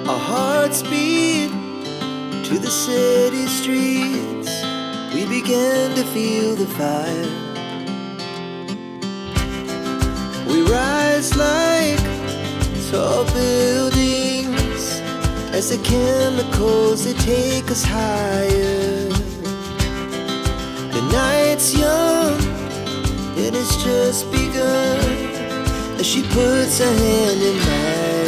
Our hearts beat to the city streets. We began to feel the fire. We rise like tall buildings as the chemicals, they take us higher. The night's young, it has just begun as she puts her hand in mine.